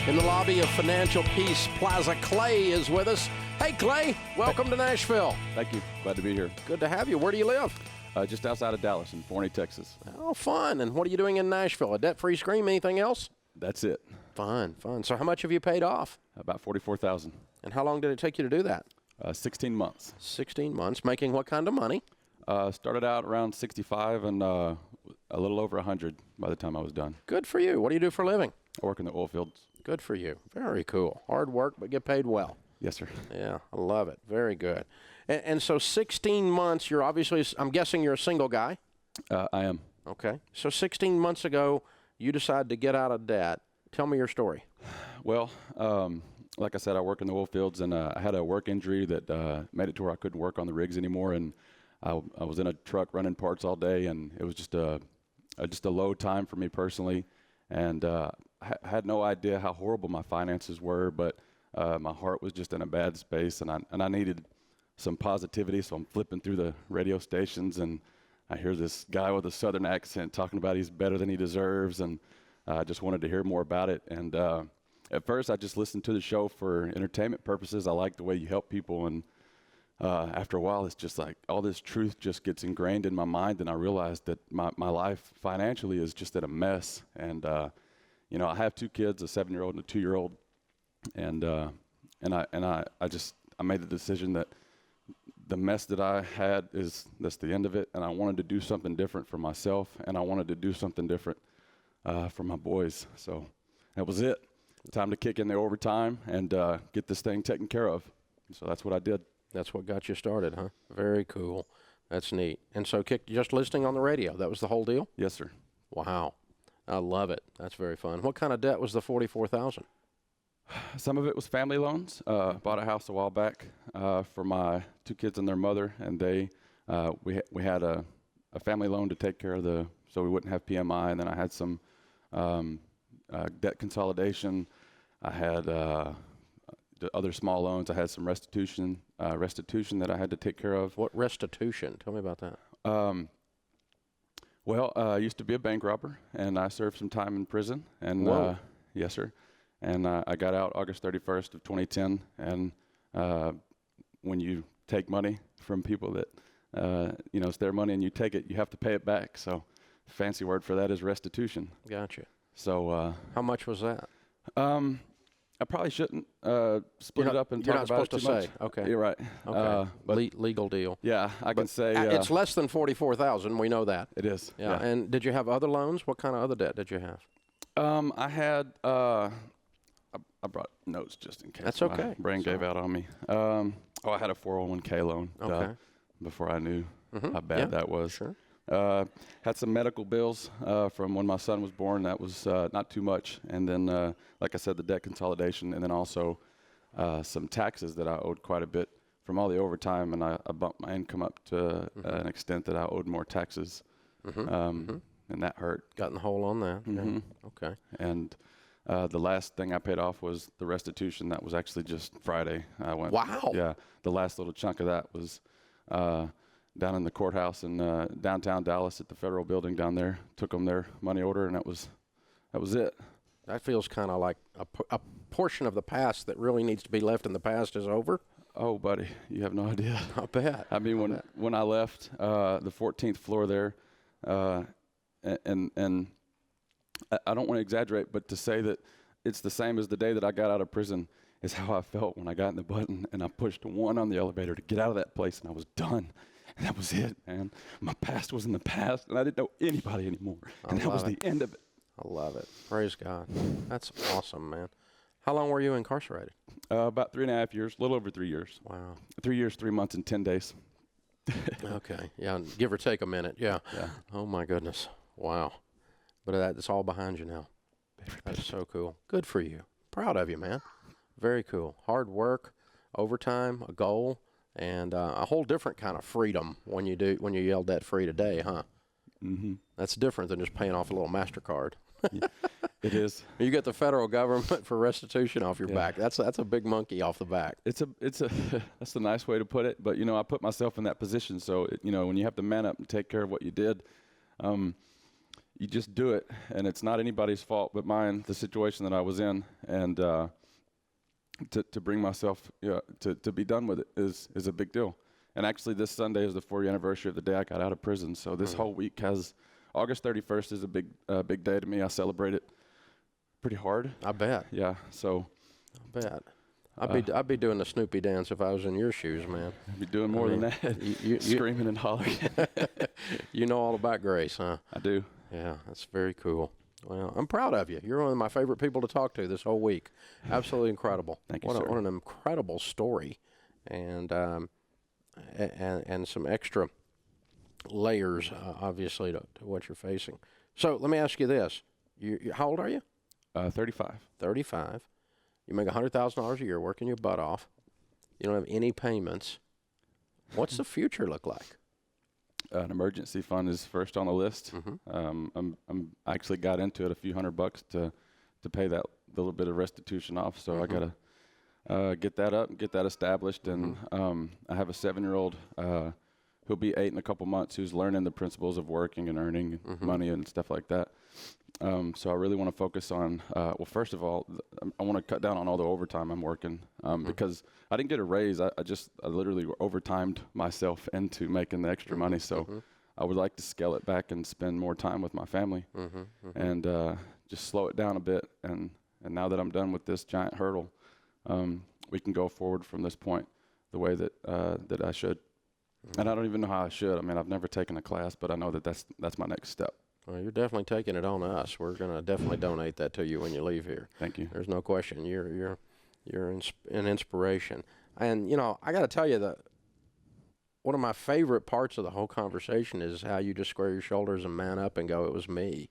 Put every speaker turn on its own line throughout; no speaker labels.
In the lobby of Financial Peace Plaza, Clay is with us. Hey, Clay, welcome to Nashville.
Thank you. Glad to be here.
Good to have you. Where do you live?
Just outside of Dallas in Forney, Texas.
Oh, fun. And what are you doing in Nashville? A debt-free scream? Anything else?
That's it.
Fun. So how much have you paid off?
About $44,000.
And how long did it take you to do that?
16 months.
16 months. Making what kind of money?
Started out around 65 and a little over 100 by the time I was done.
Good for you. What do you do for a living?
I work in the oil fields.
Good for you. Very cool. Hard work, but get paid well.
Yes, sir.
Yeah, I love it. Very good. And so 16 months, you're obviously, I'm guessing you're a single guy?
I am.
Okay. So 16 months ago, you decided to get out of debt. Tell me your story.
Well, like I said, I work in the oil fields, and I had a work injury that made it to where I couldn't work on the rigs anymore, and I was in a truck running parts all day, and it was just a low time for me personally, and I had no idea how horrible my finances were, but my heart was just in a bad space, and I needed some positivity, so I'm flipping through the radio stations, and I hear this guy with a southern accent talking about he's better than he deserves, and I just wanted to hear more about it. And at first, I just listened to the show for entertainment purposes. I like the way you help people, and after a while, it's just like all this truth just gets ingrained in my mind, and I realized that my life financially is just in a mess. And you know, I have two kids, a 7-year-old and a 2-year-old, and I made the decision that the mess that I had that's the end of it, and I wanted to do something different for myself, and I wanted to do something different for my boys. So that was it. Time to kick in the overtime and get this thing taken care of. So that's what I did.
That's what got you started, huh? Very cool. That's neat. And so just listening on the radio, that was the whole deal?
Yes, sir.
Wow. I love it. That's very fun. What kind of debt was the $44,000?
Some of it was family loans. Bought a house a while back for my two kids and their mother, and we had a family loan to take care of so we wouldn't have PMI. And then I had some debt consolidation. I had the other small loans. I had some restitution that I had to take care of.
What restitution? Tell me about that.
Well, I used to be a bank robber, and I served some time in prison. And yes, sir. And I got out August 31st of 2010. And when you take money from people that, it's their money and you take it, you have to pay it back. So fancy word for that is restitution.
Gotcha.
So
how much was that?
I probably shouldn't split it up and talk about it too much.
You're not supposed to say. Okay.
You're right.
Okay.
But
legal deal.
Yeah, I can say.
It's less than $44,000. We know that.
It is.
Yeah. And did you have other loans? What kind of other debt did you have?
I had. I brought notes just in case.
That's okay.
My brain gave out on me. I had a 401k loan.
Okay.
Before I knew how bad that was.
Sure.
Had some medical bills from when my son was born. That was not too much. And then, like I said, the debt consolidation, and then also some taxes that I owed quite a bit from all the overtime. And I bumped my income up to an extent that I owed more taxes. And that hurt.
Got in the hole on that.
Mm-hmm.
Yeah. Okay.
And the last thing I paid off was the restitution. That was actually just Friday. I went.
Wow.
Yeah. The last little chunk of that was down in the courthouse in downtown Dallas at the federal building down there. Took them their money order, and that was it.
That feels kind of like a portion of the past that really needs to be left in the past is over.
Oh, buddy, you have no idea.
I bet.
I mean, when I left the 14th floor there, and I don't want to exaggerate, but to say that it's the same as the day that I got out of prison is how I felt when I got in the button and I pushed 1 on the elevator to get out of that place, and I was done. And that was it, man. My past was in the past, and I didn't know anybody anymore. And that was the end of it.
I love it. Praise God. That's awesome, man. How long were you incarcerated?
About 3.5 years, a little over 3 years.
Wow.
3 years, 3 months, and 10 days.
Okay. Yeah, give or take a minute. Yeah. Oh, my goodness. Wow. But that's all behind you now. That's so cool. Good for you. Proud of you, man. Very cool. Hard work, overtime, a goal, and a whole different kind of freedom when you yell debt free today, huh?
Mm-hmm.
That's different than just paying off a little MasterCard.
Yeah, it is.
You get the federal government for restitution off your back. That's a big monkey off the back.
It's a that's a nice way to put it. But I put myself in that position. So when you have to man up and take care of what you did, you just do it, and it's not anybody's fault but mine, the situation that I was in. And to bring myself to be done with it is a big deal. And actually this Sunday is the 4th anniversary of the day I got out of prison. So this whole week has, August 31st is a big day to me. I celebrate it pretty hard.
I bet.
Yeah, so.
I bet. I'd be doing the Snoopy dance if I was in your shoes, man.
I'd be doing more than that. You screaming and hollering.
You know all about Grace, huh?
I do.
Yeah, that's very cool. Well, I'm proud of you. You're one of my favorite people to talk to this whole week. Absolutely incredible.
Thank you, sir.
What an incredible story, and some extra layers, obviously, to what you're facing. So let me ask you this: how old are you?
35.
35. You make $100,000 a year working your butt off. You don't have any payments. What's the future look like?
An emergency fund is first on the list.
Mm-hmm.
I actually got into it a few $100 to pay that little bit of restitution off. So
Mm-hmm.
I gotta get that up, get that established, and I have a 7-year-old who'll be 8 in a couple months, who's learning the principles of working and earning money and stuff like that. So I really want to focus on, well, first of all, I want to cut down on all the overtime I'm working because I didn't get a raise. I literally overtimed myself into making the extra money. So I would like to scale it back and spend more time with my family and just slow it down a bit. And now that I'm done with this giant hurdle, we can go forward from this point the way that I should. And I don't even know how I should. I mean, I've never taken a class, but I know that that's my next step.
Well, you're definitely taking it on us. We're going to definitely donate that to you when you leave here.
Thank you.
There's no question. You're an inspiration. And, you know, I got to tell you that one of my favorite parts of the whole conversation is how you just square your shoulders and man up and go, it was me.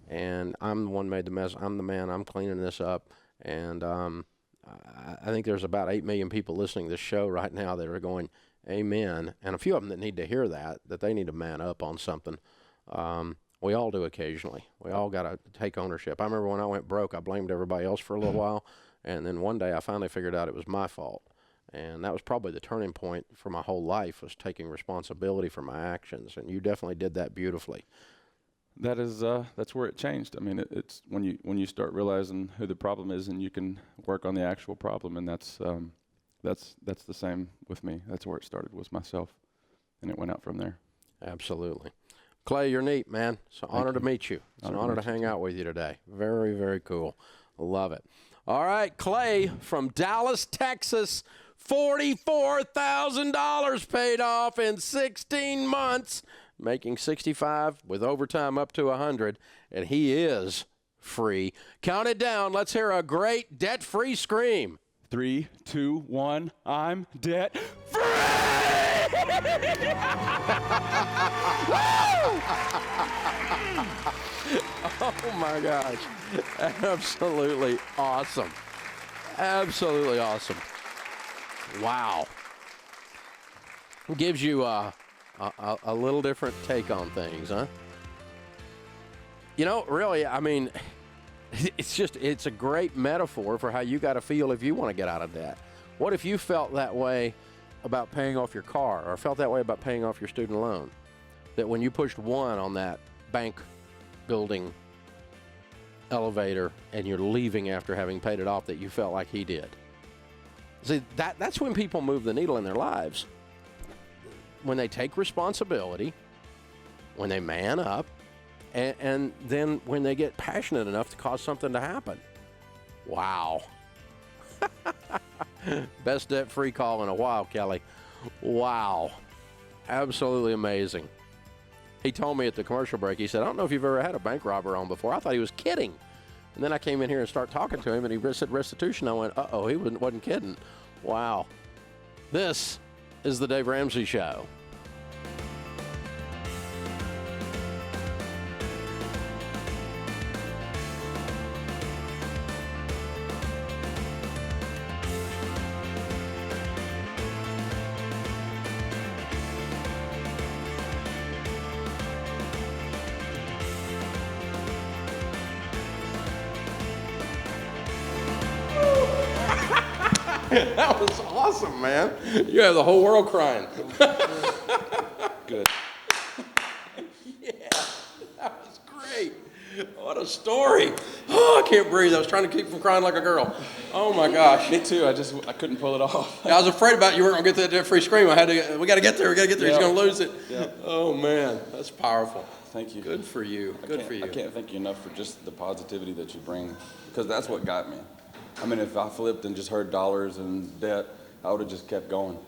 And I'm the one made the mess. I'm the man. I'm cleaning this up. And I think there's about 8 million people listening to this show right now that are going, amen. And a few of them that need to hear that they need to man up on something. We all do occasionally. We all got to take ownership. I remember when I went broke, I blamed everybody else for a little while. And then one day I finally figured out it was my fault. And that was probably the turning point for my whole life, was taking responsibility for my actions. And you definitely did that beautifully.
That's where it changed. I mean, it's when you start realizing who the problem is, and you can work on the actual problem. And that's the same with me. That's where it started, was myself, and it went out from there.
Absolutely. Clay, you're neat, man. It's an honor to meet you. It's an honor to hang out with you today. Very, very cool. Love it. All right, Clay from Dallas, Texas, $44,000 paid off in 16 months, making 65 with overtime up to 100, and he is free. Count it down. Let's hear a great debt-free scream.
3, 2, 1. I'm debt free.
Oh my gosh. Absolutely awesome. Absolutely awesome. Wow. Gives you a little different take on things, huh? You know, really, I mean, it's a great metaphor for how you got to feel if you want to get out of debt. What if you felt that way about paying off your car, or felt that way about paying off your student loan? That when you pushed 1 on that bank building elevator and you're leaving after having paid it off, that you felt like he did. See, that's when people move the needle in their lives. When they take responsibility, when they man up, and then when they get passionate enough to cause something to happen. Wow. Best debt-free call in a while, Kelly. Wow. Absolutely amazing. He told me at the commercial break, he said, I don't know if you've ever had a bank robber on before. I thought he was kidding. And then I came in here and started talking to him, and he said restitution. I went, uh-oh, he wasn't kidding. Wow. This is the Dave Ramsey Show. That was awesome, man. You have the whole world crying.
Good.
Yeah, that was great. What a story. Oh, I can't breathe. I was trying to keep from crying like a girl. Oh, my gosh.
Me too. I couldn't pull it off.
I was afraid about you weren't going to get that debt-free scream. We got to get there. We got to get there.
Yep.
He's going to lose it.
Yep.
Oh, man. That's powerful.
Thank you.
Good for you. Good for you.
I can't thank you enough for just the positivity that you bring, because that's what got me. I mean, if I flipped and just heard dollars and debt, I would have just kept going.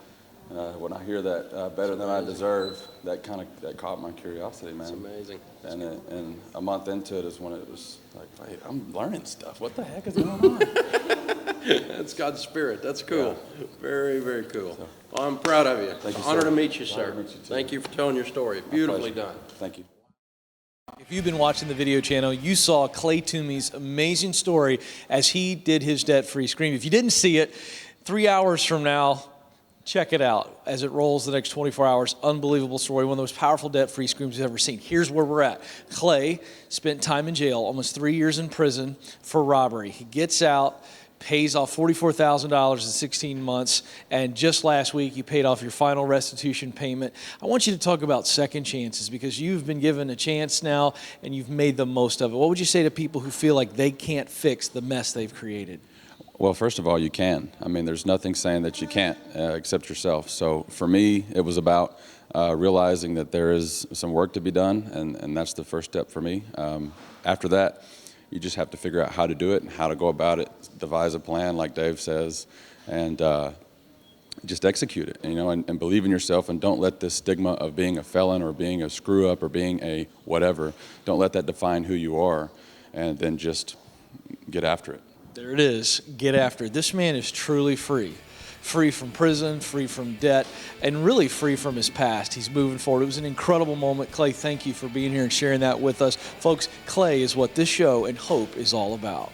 When I hear that better than I deserve, that caught my curiosity, man.
That's amazing.
And a month into it is when it was like, wait, I'm learning stuff. What the heck is going on?
That's God's Spirit. That's cool.
Yeah.
Very, very cool. Well, I'm proud of you.
Thank you,
Honor
sir.
to meet you, sir.
Honor to meet you, too.
Thank you for telling your story. Beautifully done.
Thank you.
If you've been watching the video channel, you saw Clay Toomey's amazing story as he did his debt-free scream. If you didn't see it, 3 hours from now, check it out as it rolls the next 24 hours. Unbelievable story, one of the most powerful debt-free screams you've ever seen. Here's where we're at. Clay spent time in jail, almost 3 years in prison for robbery. He gets out, pays off $44,000 in 16 months, and just last week you paid off your final restitution payment. I want you to talk about second chances, because you've been given a chance now and you've made the most of it. What would you say to people who feel like they can't fix the mess they've created?
Well, first of all, you can. I mean, there's nothing saying that you can't except yourself. So for me, it was about realizing that there is some work to be done, and that's the first step for me. After that, you just have to figure out how to do it and how to go about it, devise a plan, like Dave says, and just execute it, and believe in yourself, and don't let this stigma of being a felon or being a screw-up or being a whatever, don't let that define who you are, and then just get after it.
There it is. Get after it. This man is truly free. Free from prison, free from debt, and really free from his past. He's moving forward. It was an incredible moment. Clay, thank you for being here and sharing that with us. Folks, Clay is what this show and Hope is all about.